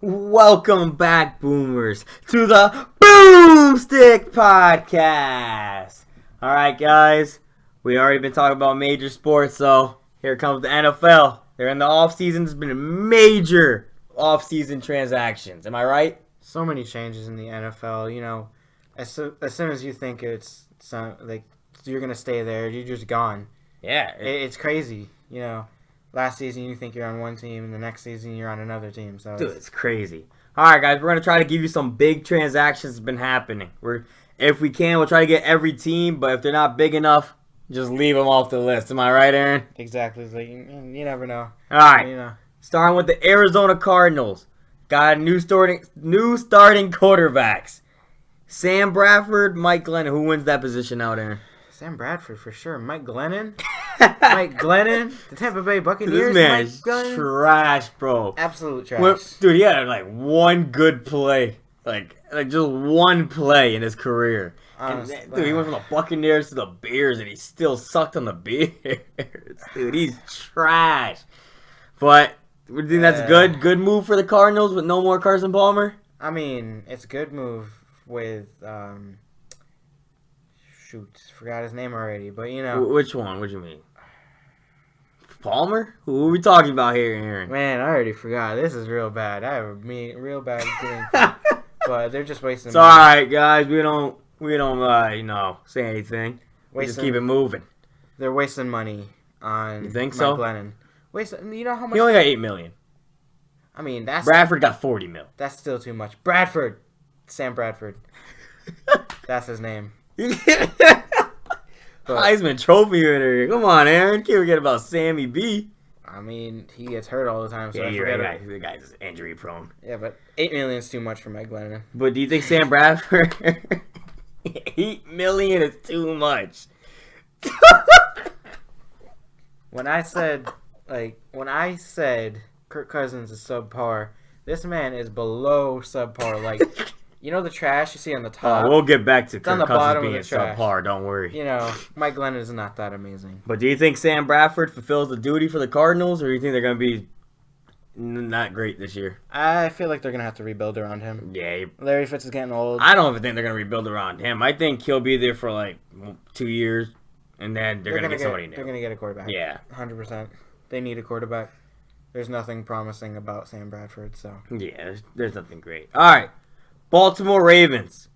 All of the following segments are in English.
Welcome back, Boomers, to the BoomStick Podcast. Alright, guys, we already been talking about major sports, so here comes the NFL. They're in the offseason. There's been major offseason transactions. Am I right? So many changes in the NFL. You know, as soon as you think it's you're gonna stay there, you're just gone. Yeah, It's crazy. You know, last season you think you're on one team, and the next season you're on another team. So dude, it's crazy. All right, guys, we're gonna try to give you some big transactions that's been happening. If we can, we'll try to get every team, but if they're not big enough, just leave them off the list. Am I right, Aaron? exactly. It's like you never know. All right. You know. Starting with the Arizona Cardinals. Got new starting quarterbacks. Sam Bradford, Mike Glennon. Who wins that position out there? Sam Bradford for sure. Mike Glennon. Mike Glennon. The Tampa Bay Buccaneers. This man Mike is Glennon. trash, bro. Absolute trash. Dude, he had like one good play. Like just one play in his career. Honestly, Dude, he went from the Buccaneers to the Bears, and he still sucked on the Bears. Dude, he's trash. But we think that's good. Good move for the Cardinals with no more Carson Palmer. I mean, it's a good move with forgot his name already, but you know. Which one? What do you mean? Palmer? Who are we talking about here, Aaron? Man, I already forgot. This is real bad. I have real bad feeling. But they're just wasting. It's all right, guys. We don't say anything. We just Wasting- keep it moving. They're wasting money on. You think Mike so? Glennon. You know how much? He only got $8 million. I mean, that's Bradford got $40 million. that's still too much. Bradford, Sam Bradford. That's his name. But, Heisman Trophy winner. Come on, Aaron. Can't forget about Sammy B. I mean, he gets hurt all the time, so Yeah, I you're forget. right. The guy's injury prone. Yeah, but $8 million is too much for Mike Glennon. But do you think Sam Bradford $8 million is too much? When I said Kirk Cousins is subpar, this man is below subpar. Like, you know the trash you see on the top? We'll get back to on the Kirk Cousins bottom of being the trash. subpar. Don't worry. You know, Mike Glennon is not that amazing. But do you think Sam Bradford fulfills the duty for the Cardinals, or do you think they're going to be not great this year? I feel like they're going to have to rebuild around him. Yeah. Larry Fitz is getting old. I don't even think they're going to rebuild around him. I think he'll be there for like 2 years, and then they're going to get somebody new. They're going to get a quarterback. Yeah. 100%. They need a quarterback. There's nothing promising about Sam Bradford, so. Yeah, there's nothing great. All right. Baltimore Ravens.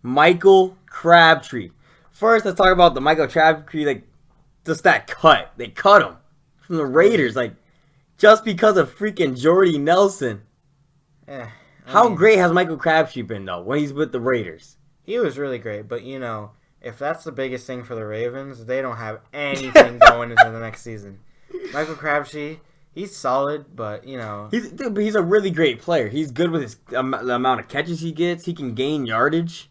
Michael Crabtree. First, let's talk about the Michael Crabtree, like, just that cut. They cut him from the Raiders, like, just because of freaking Jordy Nelson. How great has Michael Crabtree been, though, when he's with the Raiders? He was really great, but, you know, if that's the biggest thing for the Ravens, they don't have anything going into the next season. Michael Crabtree, he's solid, but, you know. He's a really great player. He's good with the amount of catches he gets. He can gain yardage.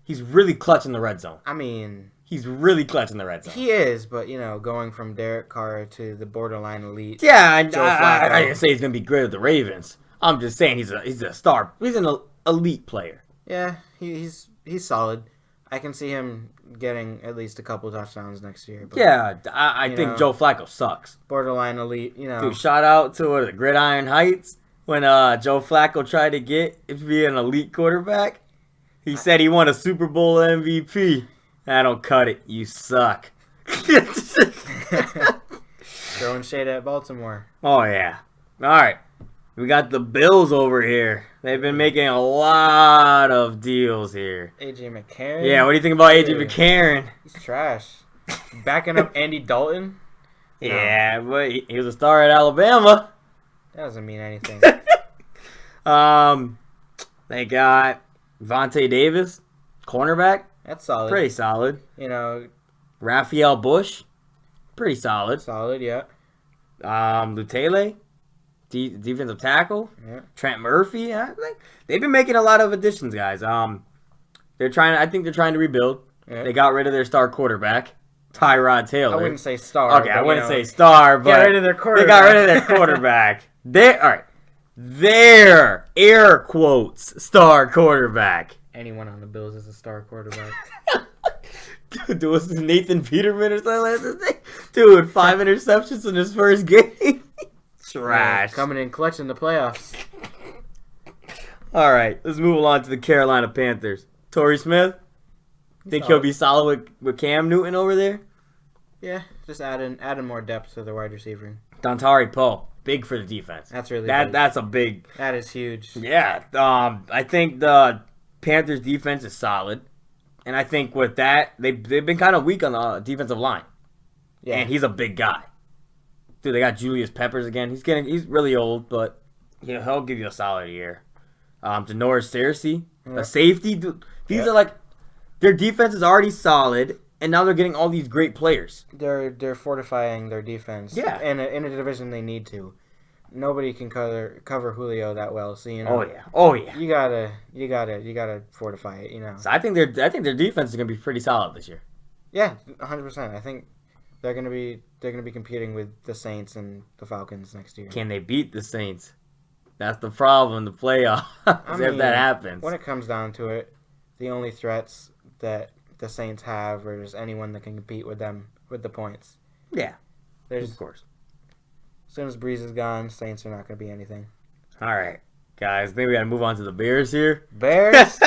He's really clutch in the red zone. I mean. He's really clutch in the red zone. He is, but, you know, going from Derek Carr to the borderline elite. Yeah, I didn't say he's going to be great with the Ravens. I'm just saying he's a star. He's an elite player. Yeah, he's solid. I can see him getting at least a couple touchdowns next year. But, yeah, I think Joe Flacco sucks. Borderline elite, you know. Dude, shout out to the Gridiron Heights when Joe Flacco tried to be an elite quarterback. He said he won a Super Bowl MVP. I don't cut it. You suck. Throwing shade at Baltimore. Oh, yeah. All right. We got the Bills over here. They've been making a lot of deals here. A.J. McCarron? Yeah, what do you think about A.J. McCarron? He's trash. Backing up Andy Dalton? Yeah, but he was a star at Alabama. That doesn't mean anything. They got Vontae Davis, cornerback. That's solid. Pretty solid. You know. Raphael Bush, pretty solid. Solid, yeah. Lutele, defensive tackle. Yeah. Trent Murphy. They've been making a lot of additions, guys. I think they're trying to rebuild. Yeah. They got rid of their star quarterback, Tyrod Taylor. I wouldn't say star. Okay, I wouldn't say star, but got rid of their quarterback. They got rid of their quarterback. Their air quotes star quarterback. Anyone on the Bills is a star quarterback. Dude, was this Nathan Peterman or something like that? Dude, 5 interceptions in his first game. Trash. Coming in clutch in the playoffs. All right, let's move along to the Carolina Panthers. Torrey Smith, think he'll be solid with Cam Newton over there? Yeah, just adding more depth to the wide receiver. Dontari Poe, big for the defense. That's really big. That's a big. That is huge. Yeah, I think the Panthers defense is solid, and I think with that they've been kind of weak on the defensive line. Yeah, and he's a big guy. Dude, they got Julius Peppers again. He's really old, but he'll give you a solid year. Denoris Cersei, a safety. Dude, these are like their defense is already solid, and now they're getting all these great players. They're fortifying their defense. Yeah, in a division they need to. Nobody can cover Julio that well, so you know. Oh yeah. You gotta fortify it. You know. So I think their defense is gonna be pretty solid this year. Yeah, 100%. I think they're gonna be competing with the Saints and the Falcons next year. Can they beat the Saints? That's the problem. The playoffs. If that happens. When it comes down to it, the only threats that the Saints have are just anyone that can compete with them with the points. Yeah, of course. As soon as Breeze is gone, Saints are not going to be anything. All right, guys. I think we got to move on to the Bears here. Bears?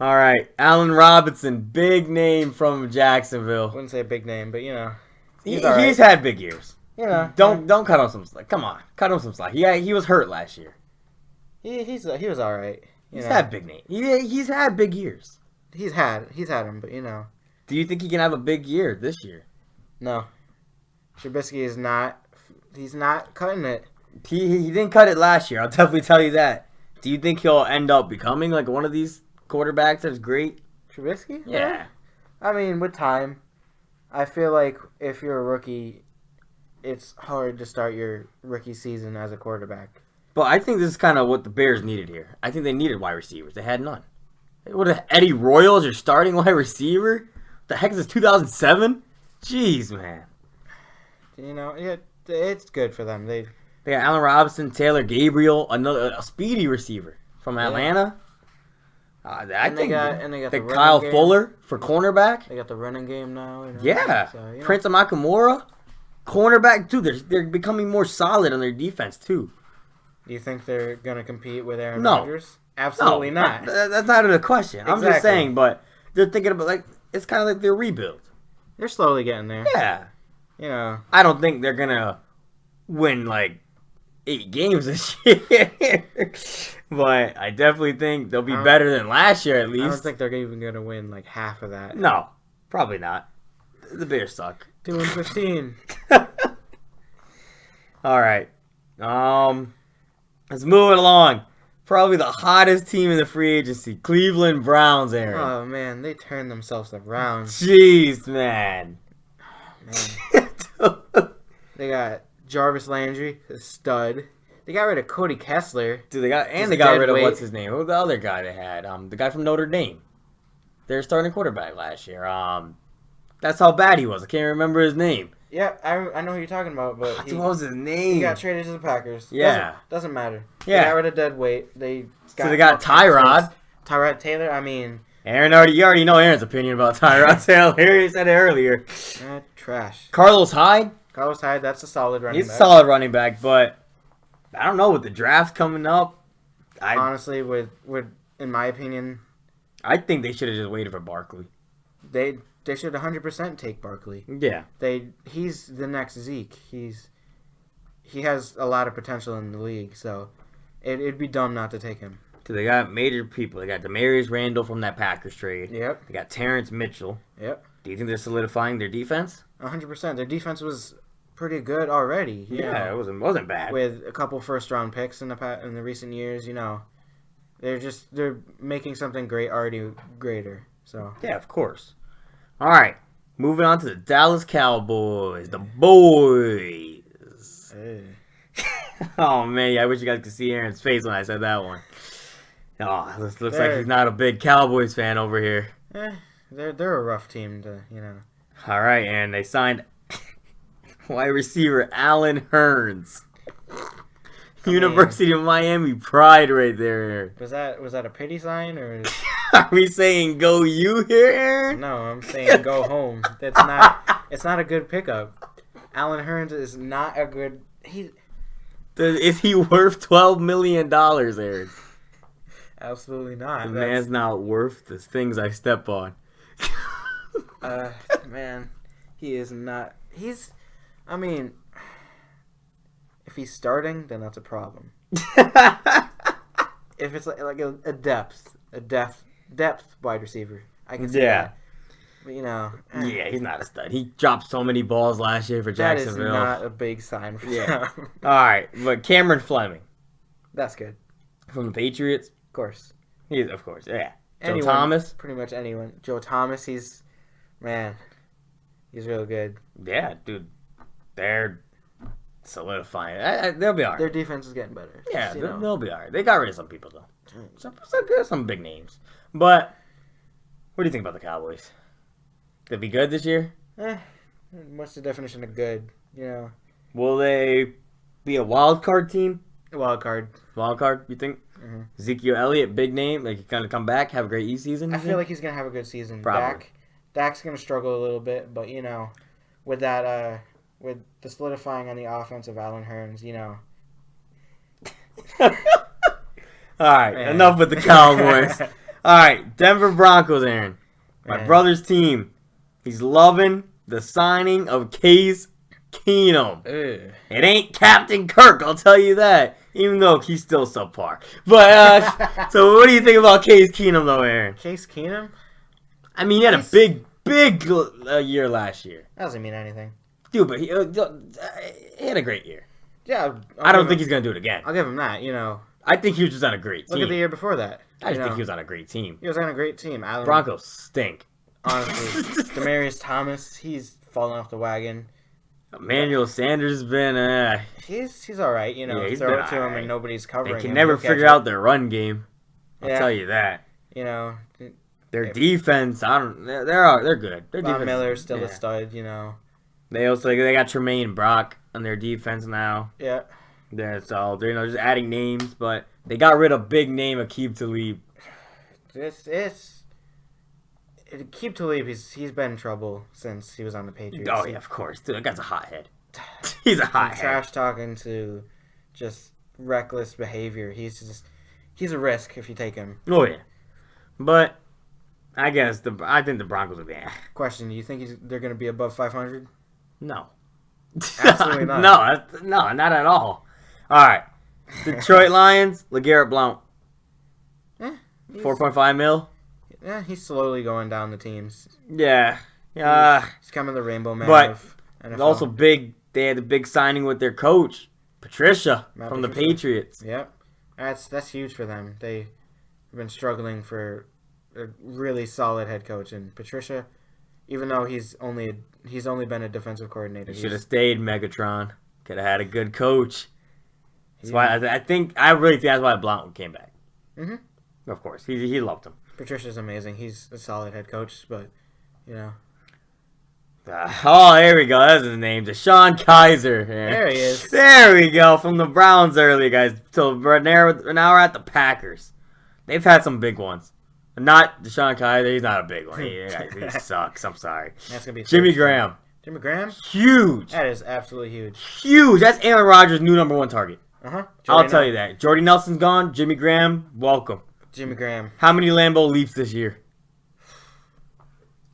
All right. Allen Robinson, big name from Jacksonville. I wouldn't say a big name, but, you know. He's had big years. You know. Don't cut him some slack. Come on. Cut him some slack. He was hurt last year. He was all right. He's had big name. He's had big years. He's had him, but, you know. Do you think he can have a big year this year? No. Trubisky is not. He's not cutting it. He didn't cut it last year. I'll definitely tell you that. Do you think he'll end up becoming like one of these quarterbacks that's great? Trubisky? Yeah. I mean, with time, I feel like if you're a rookie, it's hard to start your rookie season as a quarterback. But I think this is kind of what the Bears needed here. I think they needed wide receivers. They had none. What, Eddie Royal is your starting wide receiver? What the heck is this, 2007? Jeez, man. You know, it's good for them. They got Allen Robinson, Taylor Gabriel, a speedy receiver from Atlanta. I think they got Kyle Fuller for cornerback. They got the running game now. You know? Yeah. So, Prince Amukamara, cornerback too. They're becoming more solid on their defense too. Do you think they're gonna compete with Aaron Rodgers? Absolutely not. That's not a question. Exactly. I'm just saying, but they're thinking about it's kind of like their rebuild. They're slowly getting there. Yeah. You know, I don't think they're gonna win 8 games this year, but I definitely think they'll be better than last year at least. I don't think they're even gonna win half of that. No, probably not. The Bears suck. 2-15. All right. Let's move it along. Probably the hottest team in the free agency, Cleveland Browns, Aaron. Oh man, they turned themselves around. Jeez, man. They got Jarvis Landry, a stud. They got rid of Cody Kessler. Dude, they got rid of what's his name? Who was the other guy they had? The guy from Notre Dame. Their starting quarterback last year. That's how bad he was. I can't remember his name. Yeah, I know who you're talking about, but what was his name? He got traded to the Packers. Yeah, doesn't matter. Yeah, they got rid of dead weight. They got Tyrod Taylor. I mean, Aaron you already know Aaron's opinion about Tyrod Taylor. He said it earlier. Trash. Carlos Hyde. That's a solid running back. He's a solid running back, but I don't know, with the draft coming up. Honestly, with in my opinion, I think they should have just waited for Barkley. They should 100% take Barkley. Yeah. He's the next Zeke. He has a lot of potential in the league, so it'd be dumb not to take him. So they got major people. They got Demarius Randall from that Packers trade. Yep. They got Terrence Mitchell. Yep. Do you think they're solidifying their defense? 100%. Their defense was pretty good already. Yeah, it wasn't bad. With a couple first-round picks in the recent years, they're making something already greater. So yeah, of course. All right, moving on to the Dallas Cowboys, the boys. Hey. Oh man, I wish you guys could see Aaron's face when I said that one. Oh, this looks like he's not a big Cowboys fan over here. They're a rough team to. All right, and they signed wide receiver Allen Hurns. University of Miami pride right there. Was that a pity sign or? Are we saying go you here, Aaron? No, I'm saying go home. It's not a good pickup. Allen Hurns is not a good. Is he worth $12 million, Aaron? Absolutely not. The man's not worth the things I step on. Man, he is not. I mean, if he's starting, then that's a problem. If it's like a depth wide receiver, I can see that. But yeah, he's not a stud. He dropped so many balls last year for Jacksonville. That is not a big sign for them. All right, but Cameron Fleming. That's good. From the Patriots? Of course. Of course, yeah. Joe Thomas? Pretty much anyone. Joe Thomas, he's real good. Yeah, dude. They're solidifying. They'll be all right. Their defense is getting better. Yeah, they'll be all right. They got rid of some people, though. Some big names. But what do you think about the Cowboys? They'll be good this year? What's the definition of good? Will they be a wild card team? Wild card, you think? Mm-hmm. Ezekiel Elliott, big name. Like, he's going to come back, have a great season? I feel like he's going to have a good season. Probably. Dak's going to struggle a little bit, but, with that, with the solidifying on the offense of Allen Hurns, All right, enough with the Cowboys. All right, Denver Broncos, Aaron. My brother's team. He's loving the signing of Case Keenum. It ain't Captain Kirk, I'll tell you that. Even though he's still subpar. But, so what do you think about Case Keenum, though, Aaron? Case Keenum? I mean, he had a big year last year. That doesn't mean anything. Dude, but he had a great year. Yeah. I don't think he's going to do it again. I'll give him that, I think he was just on a great team. Look at the year before that. I just think he was on a great team. He was on a great team. Broncos stink. Honestly. Demaryius Thomas, he's fallen off the wagon. Emmanuel Sanders has been... He's all right, he's throw been it to him and nobody's covering him. They can never figure out their run game. I'll tell you that. Their defense, they're good. Their Von defense, Miller's still a stud, They got Tremaine Brock on their defense now. Yeah. They're just adding names, but they got rid of big name Aqib Talib. Aqib Talib, he's been in trouble since he was on the Patriots. Oh yeah, of course. Dude, that guy's a hothead. He's a hothead. Trash talking to just reckless behavior. He's a risk if you take him. Oh yeah. But I think the Broncos will be. Question: do you think they're going to be above 500? No. Absolutely not. No, not at all. All right. Detroit Lions, LeGarrette Blount. 4.5 mil. Yeah, he's slowly going down the teams. Yeah. He's coming the rainbow man. But of NFL. also big. They had a big signing with their coach, Patricia, from the Patriots. Yep, that's huge for them. They've been struggling for a really solid head coach, and Patricia, even though he's only been a defensive coordinator, He should have stayed Megatron. Could have had a good coach. That's why I really think that's why Blount came back. Mm-hmm. Of course, he loved him. Patricia's amazing. He's a solid head coach, but there we go. That's his name, Deshaun Kaiser. There he is. There we go. From the Browns earlier, guys. So now we're at the Packers. They've had some big ones. Not Deshaun Kaiser. He's not a big one. He sucks. I'm sorry. That's gonna be Jimmy Graham. Jimmy Graham? Huge. That is absolutely huge. Huge. That's Aaron Rodgers' new number one target. Uh-huh. I'll tell you that. Jordy Nelson's gone. Jimmy Graham, welcome. Jimmy Graham. How many Lambeau leaps this year?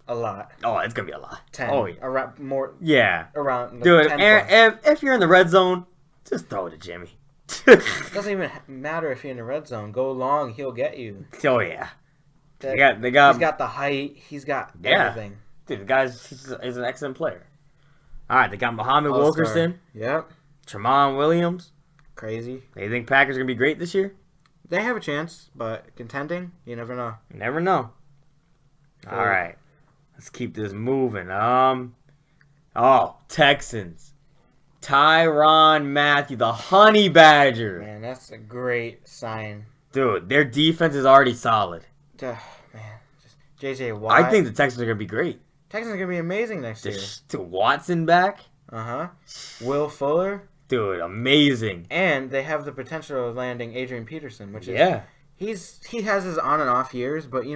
A lot. Oh, it's going to be a lot. 10. Oh, yeah. Around more. Yeah. Around. Dude, 10 if you're in the red zone, just throw it to Jimmy. It doesn't even matter if you're in the red zone. Go long, he'll get you. Oh, yeah. He's got the height. He's got everything. Dude, the he's an excellent player. All right, they got Muhammad Wilkerson. Yep. Tramon Williams. Crazy. They think Packers are going to be great this year? They have a chance, but contending, you never know. You never know. All right. Let's keep this moving. Texans. Tyrann Mathieu, the Honey Badger. Man, that's a great sign. Dude, their defense is already solid. Man, just J.J. Watt. I think the Texans are going to be great. Texans are going to be amazing next year. To Watson back. Uh-huh. Will Fuller. Dude, amazing. And they have the potential of landing Adrian Peterson, which is... He has his on and off years, but,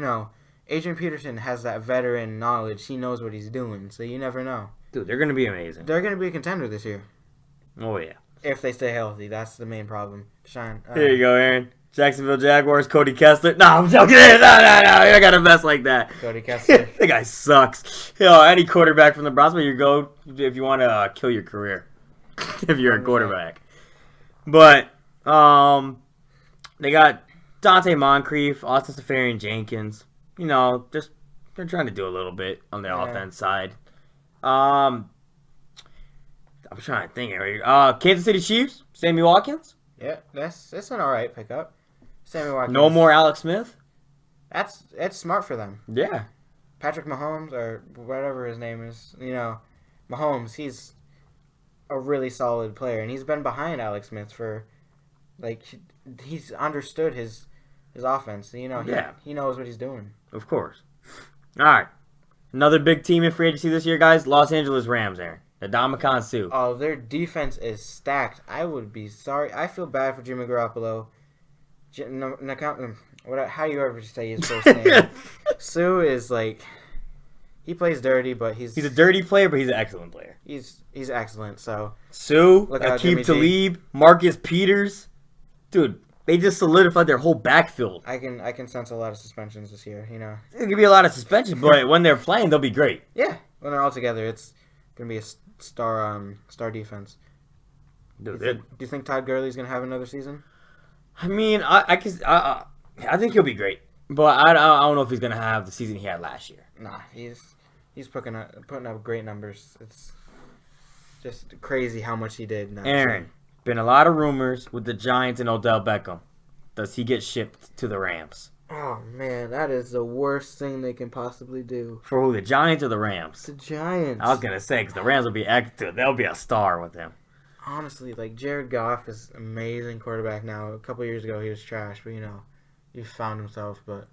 Adrian Peterson has that veteran knowledge. He knows what he's doing, so you never know. Dude, they're going to be amazing. They're going to be a contender this year. Oh, yeah. If they stay healthy, that's the main problem. Shine. Here you go, Aaron. Jacksonville Jaguars, Cody Kessler. No, I'm joking. No. I got a mess like that. Cody Kessler. The guy sucks. Any quarterback from the Browns, where you go if you want to kill your career. If you're a quarterback. But, they got Dante Moncrief, Austin Seferian Jenkins. They're trying to do a little bit on the offense side. I'm trying to think here. Kansas City Chiefs, Sammy Watkins. Yeah, that's an all right pickup. Sammy Watkins. No more Alex Smith. It's smart for them. Yeah. Patrick Mahomes, or whatever his name is, Mahomes, he's a really solid player, and he's been behind Alex Smith for, he's understood his offense. He knows what he's doing. Of course. All right. Another big team in free agency this year, guys. Los Angeles Rams, Aaron. The Ndamukong Suh. Oh, their defense is stacked. I would be sorry. I feel bad for Jimmy Garoppolo. How do you ever say his first name? Sue is he plays dirty, but he's a dirty player, but he's an excellent player. He's excellent. So Sue, Aqib Talib, Marcus Peters, dude, they just solidified their whole backfield. I can sense a lot of suspensions this year. There could be a lot of suspensions, but when they're playing, they'll be great. Yeah, when they're all together, it's gonna be a star defense. Dude, do you think Todd Gurley's gonna have another season? I mean, I think he'll be great, but I don't know if he's gonna have the season he had last year. Nah, he's putting up great numbers. It's just crazy how much he did. Aaron, been a lot of rumors with the Giants and Odell Beckham. Does he get shipped to the Rams? Oh man, that is the worst thing they can possibly do. For who, the Giants or the Rams? The Giants. I was gonna say, because the Rams will be active. They'll be a star with him. Honestly, Jared Goff is an amazing quarterback now. A couple years ago, he was trash, but he found himself. But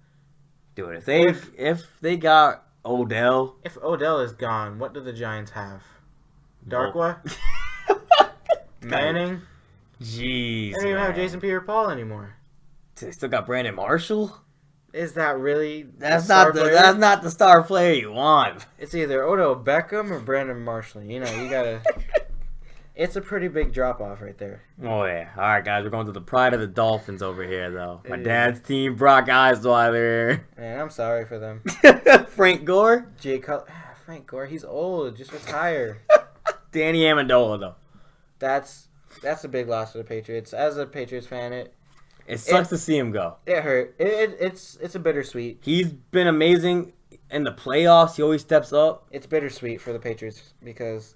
dude, if they got Odell, if Odell is gone, what do the Giants have? Darkwa, Manning. Jeez, they don't even have Jason Pierre-Paul anymore. They still got Brandon Marshall. Is that really? That's not the star player you want. It's either Odell Beckham or Brandon Marshall. You gotta. It's a pretty big drop off right there. Oh yeah. All right, guys, we're going to the pride of the Dolphins over here, though. My dad's team, Brock Osweiler. Man, I'm sorry for them. Frank Gore. Frank Gore, he's old. Just retire. Danny Amendola, though. That's a big loss for the Patriots. As a Patriots fan, it sucks to see him go. It hurt. It's a bittersweet. He's been amazing in the playoffs. He always steps up. It's bittersweet for the Patriots because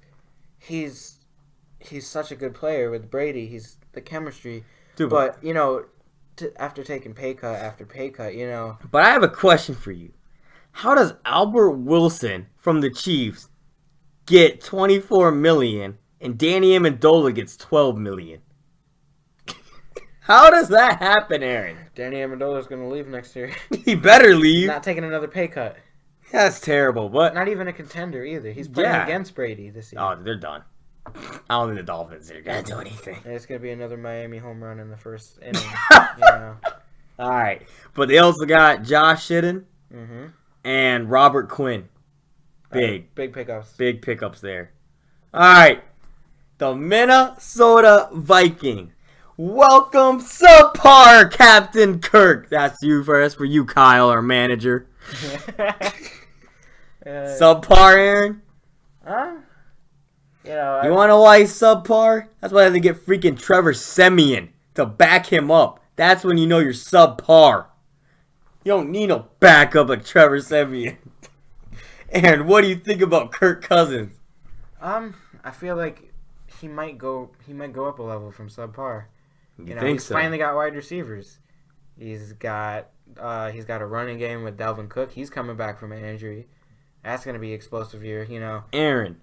he's such a good player with Brady. He's the chemistry. Dude, but after taking pay cut after pay cut, But I have a question for you. How does Albert Wilson from the Chiefs get $24 million and Danny Amendola gets $12 million? How does that happen, Aaron? Danny Amendola's going to leave next year. He better leave. Not taking another pay cut. That's terrible, but not even a contender either. He's playing against Brady this year. Oh, they're done. I don't think the Dolphins are going to do anything. And it's going to be another Miami home run in the first inning. All right. But they also got Josh Shitten and Robert Quinn. Big pickups. Big pickups there. All right. The Minnesota Vikings. Welcome, subpar Captain Kirk. That's you first for you, Kyle, our manager. Subpar, Aaron? You want to know why he's subpar? That's why they get freaking Trevor Siemian to back him up. That's when you know you're subpar. You don't need no backup like Trevor Siemian. Aaron, what do you think about Kirk Cousins? I feel like he might go up a level from subpar. He's finally got wide receivers. He's got a running game with Dalvin Cook. He's coming back from an injury. That's gonna be explosive here, Aaron,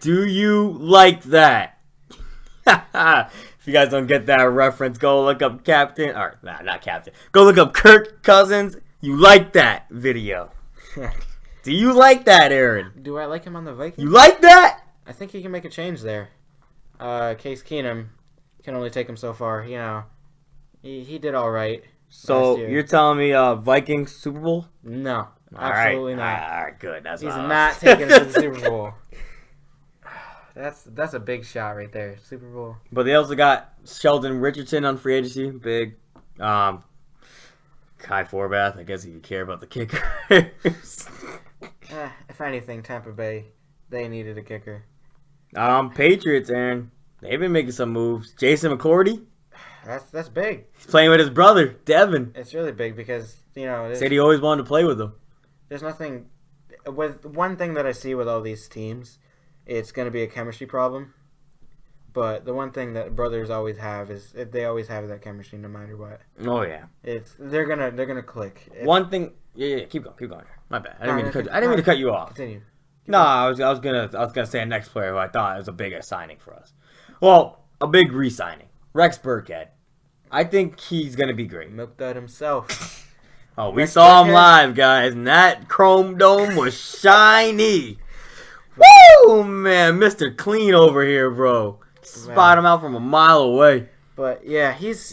do you like that? If you guys don't get that reference, go look up not Captain. Go look up Kirk Cousins. You like that video? Do you like that, Aaron? Do I like him on the Vikings? You like that? I think he can make a change there. Case Keenum can only take him so far. He did all right. So you're telling me Vikings Super Bowl? No, absolutely not. All right, good. He's not taking it to the Super Bowl. That's a big shot right there. Super Bowl. But they also got Sheldon Richardson on free agency. Big. Kai Forbath, I guess if you care about the kickers. If anything, Tampa Bay, they needed a kicker. Patriots, Aaron. They've been making some moves. Jason McCourty. That's big. He's playing with his brother, Devin. It's really big because, said he always wanted to play with him. There's nothing... With one thing that I see with all these teams, it's going to be a chemistry problem. But the one thing that brothers always have is they always have that chemistry no matter what. Oh yeah. They're gonna click. One thing, yeah, keep going. My bad. I didn't mean to cut you off. Continue. No, I was gonna say a next player who I thought was a big signing for us. Well, a big re-signing, Rex Burkhead. I think he's gonna be great. Milk that himself. Oh, we saw him live, guys, and that Chrome Dome was shiny. Woo, man, Mr. Clean over here, bro. Spot him out from a mile away. But yeah, he's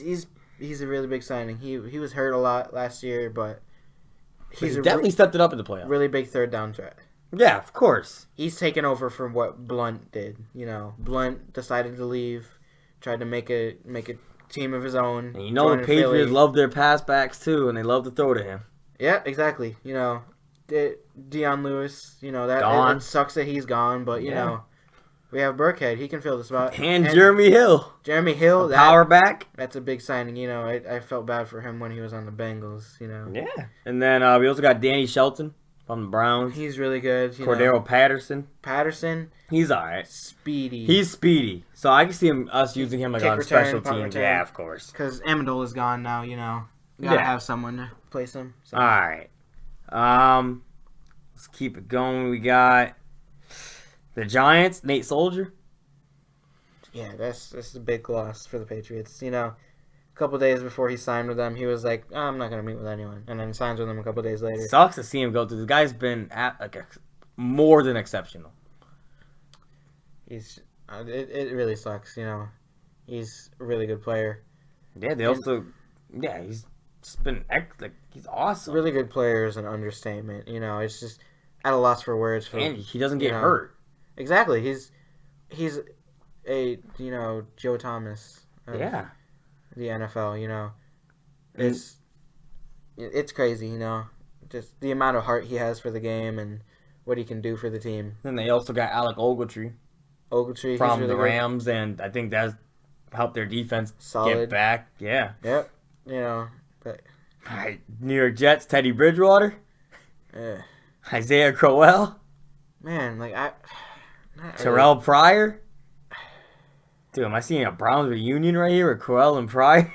a really big signing. He was hurt a lot last year, but he's definitely stepped it up in the playoffs. Really big third down threat. Yeah, of course. He's taken over from what Blunt did. Blunt decided to leave, tried to make a team of his own. And the Patriots love their pass backs too, and they love to throw to him. Yeah, exactly. Deion Lewis. It sucks that he's gone, but you know. We have Burkhead. He can fill the spot. And Jeremy Hill. Jeremy Hill. Power back. That's a big signing. I felt bad for him when he was on the Bengals. Yeah. And then we also got Danny Shelton from the Browns. He's really good. Cordero Patterson. He's all right. Speedy. He's speedy. So I can see us using him on special teams. Yeah, of course. Because Amendola is gone now, You got to have someone to place him. So. All right. Let's keep it going. We got... the Giants, Nate Soldier. Yeah, that's a big loss for the Patriots. A couple days before he signed with them, he was like, I'm not going to meet with anyone. And then signs with them a couple days later. It sucks to see him go through. The guy's been more than exceptional. It really sucks, He's a really good player. Yeah, he's been he's awesome. Really good player is an understatement. It's just at a loss for words. And he doesn't get hurt. Exactly. He's a Joe Thomas of the NFL, It's crazy, Just the amount of heart he has for the game and what he can do for the team. Then they also got Alec Ogletree from the Rams, and I think that's helped their defense get back. Yeah. Yep. All right, New York Jets, Teddy Bridgewater. Isaiah Crowell. Man, Terrell Pryor. Dude, am I seeing a Browns reunion right here with Crowell and Pryor?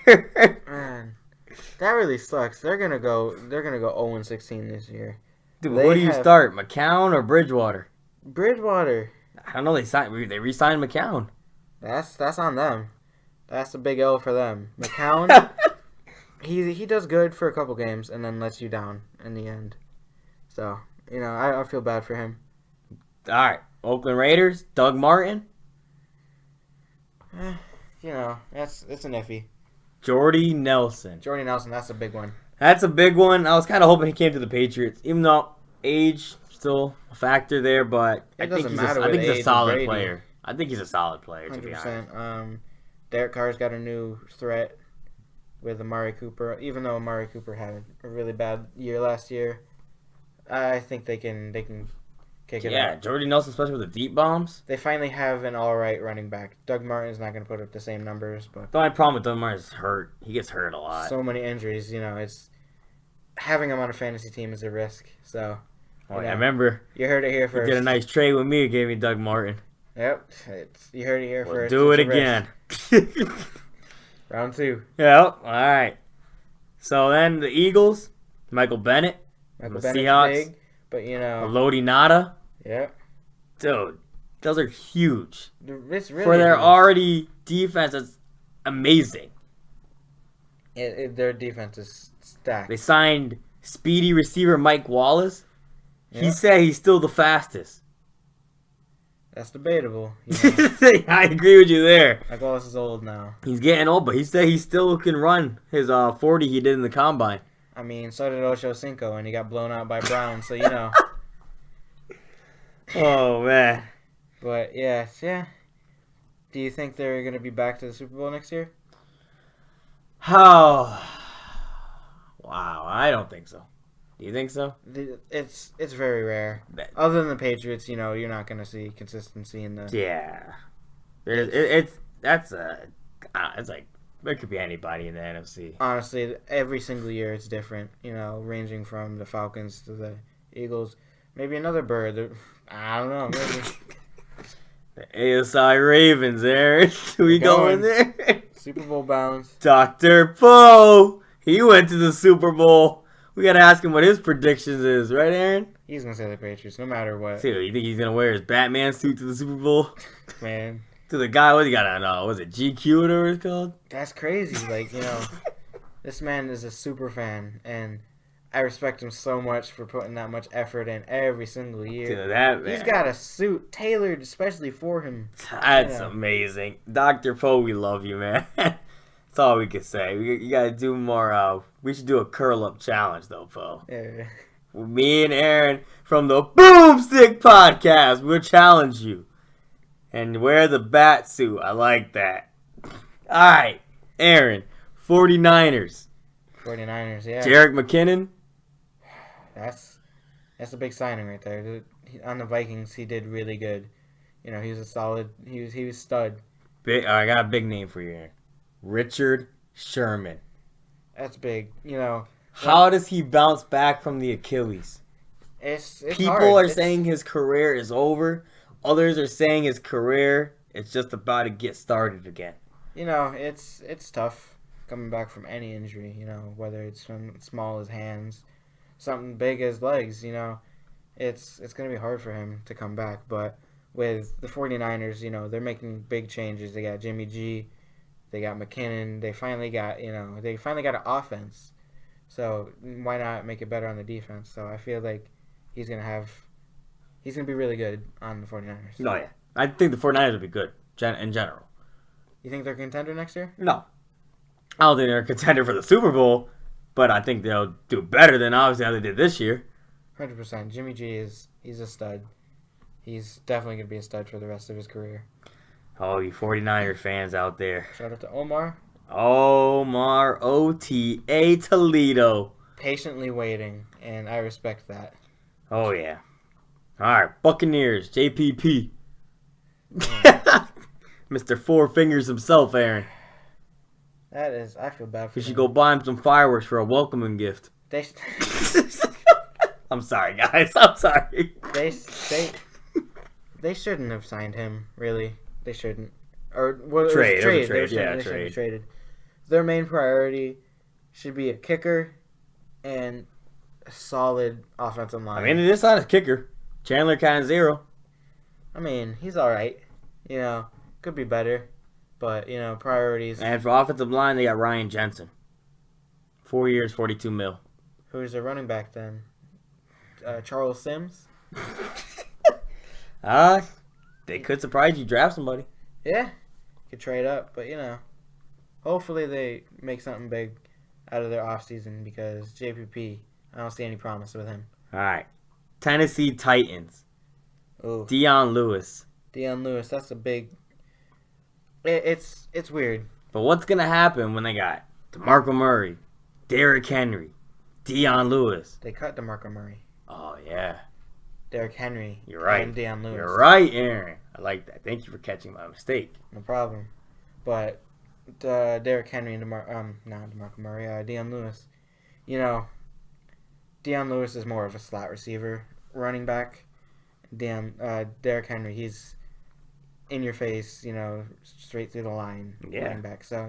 Man, that really sucks. They're gonna go 0-16 this year. Dude, what do you start, McCown or Bridgewater? Bridgewater. I don't know. They re-signed McCown. That's on them. That's a big L for them. McCown. he does good for a couple games and then lets you down in the end. So I feel bad for him. All right, Oakland Raiders, Doug Martin. It's an iffy. Jordy Nelson, that's a big one. That's a big one. I was kind of hoping he came to the Patriots, even though age still a factor there. But I think he's a solid player. I think he's a solid player. 100%. To be honest. Derek Carr's got a new threat with Amari Cooper. Even though Amari Cooper had a really bad year last year, I think they can kick it out. Yeah, Jordy Nelson, especially with the deep bombs. They finally have an all right running back. Doug Martin's not going to put up the same numbers, but the only problem with Doug Martin is hurt. He gets hurt a lot. So many injuries, it's having him on a fantasy team is a risk. So, I remember you heard it here first. You did a nice trade with me. Gave me Doug Martin. Yep, you heard it here first. Do it again. Round 2. Yeah. All right. So then the Eagles, Michael Bennett, the Seahawks, big, but Lodi Nada. Yeah. Dude, those are huge. It's really for their already defense is amazing. Their defense is stacked. They signed speedy receiver Mike Wallace. Yeah. He said he's still the fastest. That's debatable. I agree with you there. Mike Wallace is old now. He's getting old, but he said he still can run his 40 he did in the combine. I mean, so did Ocho Cinco, and he got blown out by Brown, so Oh, man. But yeah. Do you think they're going to be back to the Super Bowl next year? Oh, wow. I don't think so. Do you think so? It's very rare. Other than the Patriots, you're not going to see consistency in the. Yeah, it's like it could be anybody in the NFC. Honestly, every single year it's different. Ranging from the Falcons to the Eagles, maybe another bird. I don't know. Maybe. The ASI Ravens, Aaron. We going there? Super Bowl bounds. Dr. Poe. He went to the Super Bowl. We got to ask him what his predictions is, right, Aaron? He's going to say the Patriots, no matter what. Dude, you think he's going to wear his Batman suit to the Super Bowl? Man. To the guy, what he got on? Was it GQ or whatever it's called? That's crazy. This man is a super fan, and I respect him so much for putting that much effort in every single year. Dude, that man. He's got a suit tailored especially for him. That's amazing. Dr. Poe, we love you, man. That's all we can say. You got to do more. We should do a curl-up challenge, though, Poe. Yeah. Me and Aaron from the BoomStick Podcast will challenge you. And wear the bat suit. I like that. All right, Aaron. 49ers. 49ers, yeah. Jerick McKinnon. That's a big signing right there. On the Vikings, he did really good. He was a solid. He was stud. I got a big name for you, Aaron. Richard Sherman. That's big. How does he bounce back from the Achilles? It's People hard. are saying his career is over. Others are saying his career is just about to get started again. It's tough coming back from any injury. Whether it's from small as hands, something big as legs. It's gonna be hard for him to come back. But with the 49ers, they're making big changes. They got Jimmy G, they got McKinnon. They finally got an offense. So why not make it better on the defense? So I feel like he's gonna be really good on the 49ers. No, yeah. I think the 49ers will be good in general. You think they're a contender next year? No. I don't think they're a contender for the Super Bowl, but I think they'll do better than obviously how they did this year. 100%. Jimmy G he's a stud. He's definitely going to be a stud for the rest of his career. Oh, you 49er fans out there. Shout out to Omar. Omar OTA Toledo. Patiently waiting, and I respect that. Oh, yeah. All right, Buccaneers, JPP. Mr. Four Fingers himself, Aaron. I feel bad for We should go buy him some fireworks for a welcoming gift. I'm sorry, guys. I'm sorry. They shouldn't have signed him, really. They shouldn't. Trade. They should have traded. Their main priority should be a kicker and a solid offensive line. I mean, it is not a kicker. Chandler Canzero. I mean, he's all right. Could be better. But, priorities. And for offensive line, they got Ryan Jensen. 4 years, $42 million. Who's the running back then? Charles Sims? They could surprise you, draft somebody. Yeah. Could trade up. But, hopefully they make something big out of their offseason because JPP, I don't see any promise with him. All right. Tennessee Titans. Ooh. Dion Lewis, that's a big... It's weird. But what's going to happen when they got DeMarco Murray, Derrick Henry, Dion Lewis? They cut DeMarco Murray. Oh, yeah. Derrick Henry. You're right. And Dion Lewis. You're right, Aaron. I like that. Thank you for catching my mistake. No problem. But Derrick Henry and DeMarco Murray, Dion Lewis. Dion Lewis is more of a slot receiver, running back. Derrick Henry, he's in your face, straight through the line, running back. So,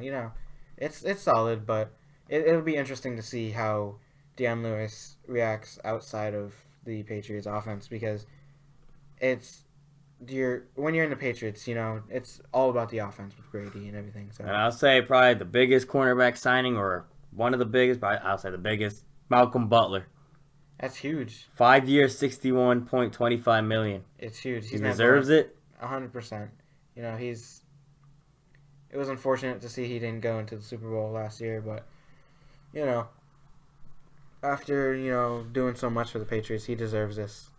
it's solid, but it'll be interesting to see how Dion Lewis reacts outside of the Patriots offense because when you're in the Patriots, it's all about the offense with Brady and everything. So and I'll say probably the biggest cornerback signing or one of the biggest, but I'll say the biggest, Malcolm Butler. That's huge. 5 years, $61.25 million. It's huge. He deserves it. 100%. It was unfortunate to see he didn't go into the Super Bowl last year, but after doing so much for the Patriots, he deserves this.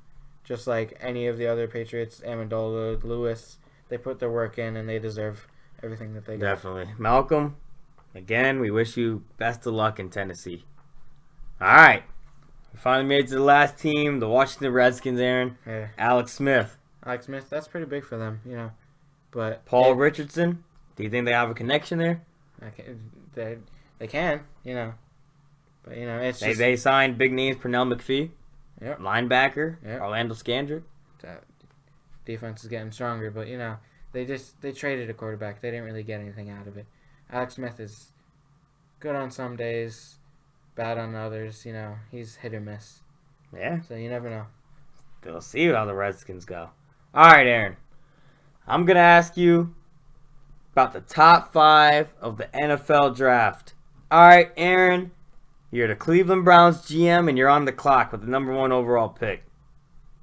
Just like any of the other Patriots, Amendola, Lewis, they put their work in and they deserve everything that they got. Definitely. Malcolm, again, we wish you best of luck in Tennessee. All right. We finally made it to the last team, the Washington Redskins, Aaron. Yeah. Alex Smith, that's pretty big for them, But Paul Richardson, do you think they have a connection there? They can, But, it's just... They signed big names, Pernell McPhee, Yep. linebacker, Yep. Orlando Scandrick. Defense is getting stronger, but, they traded a quarterback. They didn't really get anything out of it. Alex Smith is good on some days, bad on others. He's hit or miss. Yeah. So you never know. We'll see how the Redskins go. All right, Aaron. I'm going to ask you about the top 5 of the NFL draft. All right, Aaron. You're the Cleveland Browns GM, and you're on the clock with the number 1 overall pick.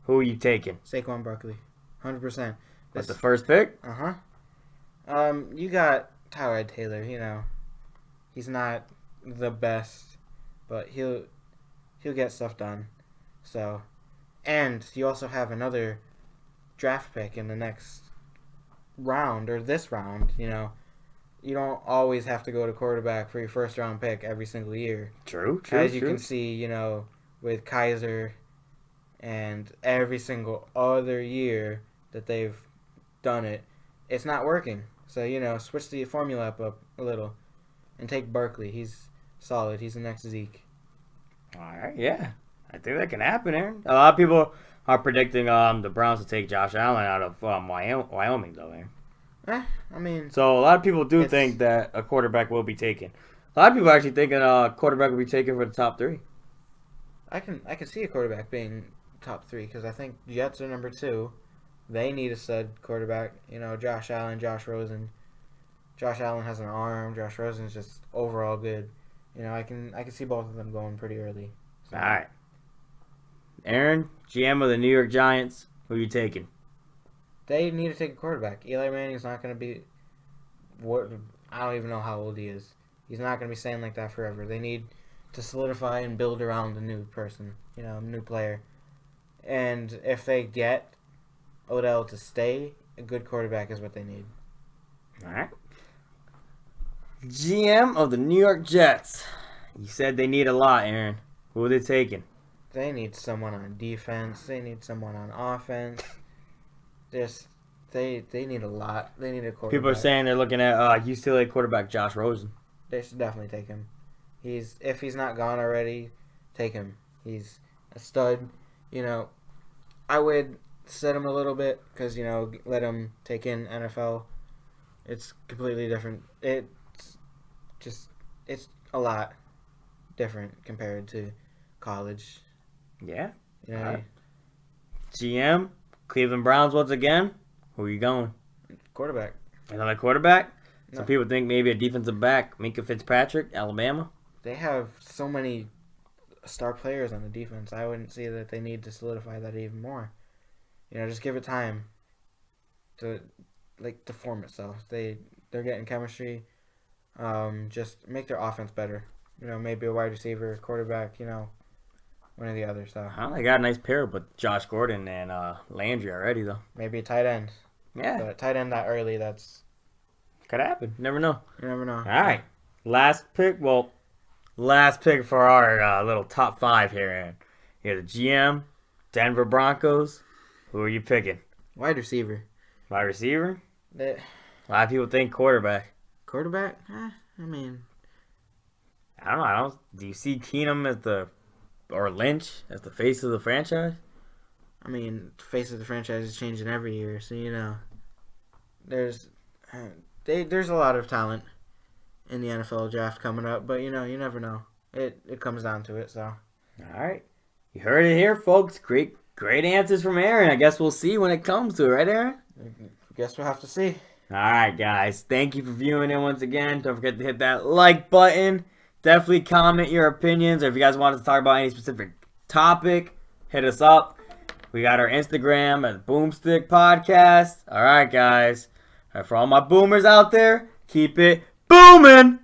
Who are you taking? Saquon Barkley. 100%. That's the first pick? Uh-huh. You got Tyrod Taylor, He's not the best, but he'll get stuff done. So, and you also have another draft pick in the next round, or this round, You don't always have to go to quarterback for your first round pick every single year. True. As you can see, with Kaiser and every single other year that they've done it, it's not working. So, switch the formula up a little and take Barkley. He's solid. He's the next Zeke. All right, yeah. I think that can happen, Aaron. A lot of people are predicting the Browns to take Josh Allen out of Wyoming, though, Aaron. So a lot of people do think that a quarterback will be taken. A lot of people are actually thinking a quarterback will be taken for the top 3. I can see a quarterback being top 3 because I think Jets are number 2. They need a stud quarterback. Josh Allen, Josh Rosen. Josh Allen has an arm. Josh Rosen's just overall good. I can see both of them going pretty early. So. All right. Aaron, GM of the New York Giants, who are you taking? They need to take a quarterback. Eli Manning's not going to be... I don't even know how old he is. He's not going to be staying like that forever. They need to solidify and build around a new person, a new player. And if they get Odell to stay, a good quarterback is what they need. All right. GM of the New York Jets. You said they need a lot, Aaron. Who are they taking? They need someone on defense. They need someone on offense. They need a lot. They need a quarterback. People are saying they're looking at UCLA quarterback Josh Rosen. They should definitely take him. If he's not gone already, take him. He's a stud. I would set him a little bit because let him take in NFL. It's completely different. It's a lot different compared to college. Yeah. Right. GM, Cleveland Browns once again. Who are you going? Quarterback. Another quarterback? No. Some people think maybe a defensive back, Minka Fitzpatrick, Alabama. They have so many star players on the defense. I wouldn't see that they need to solidify that even more. Just give it time to form itself. They're getting chemistry. Just make their offense better. Maybe a wide receiver, quarterback, one or the other. So they got a nice pair with Josh Gordon and Landry already, though. Maybe a tight end. Yeah. But tight end that early, that's... Could happen. Never know. You never know. All right. Last pick for our little top 5 here, Aaron. You're the GM, Denver Broncos. Who are you picking? Wide receiver. Wide receiver? A lot of people think quarterback. Quarterback? I don't know. Do you see Keenum or Lynch as the face of the franchise? The face of the franchise is changing every year, so there's a lot of talent in the NFL draft coming up, but you never know. It comes down to it, so. All right. You heard it here, folks. Great answers from Aaron. I guess we'll see when it comes to it, right, Aaron? Guess we'll have to see. All right, guys. Thank you for viewing it once again. Don't forget to hit that like button. Definitely comment your opinions, or if you guys want us to talk about any specific topic, hit us up. We got our Instagram at BoomStick Podcast. All right, guys. All right, for all my boomers out there, keep it booming.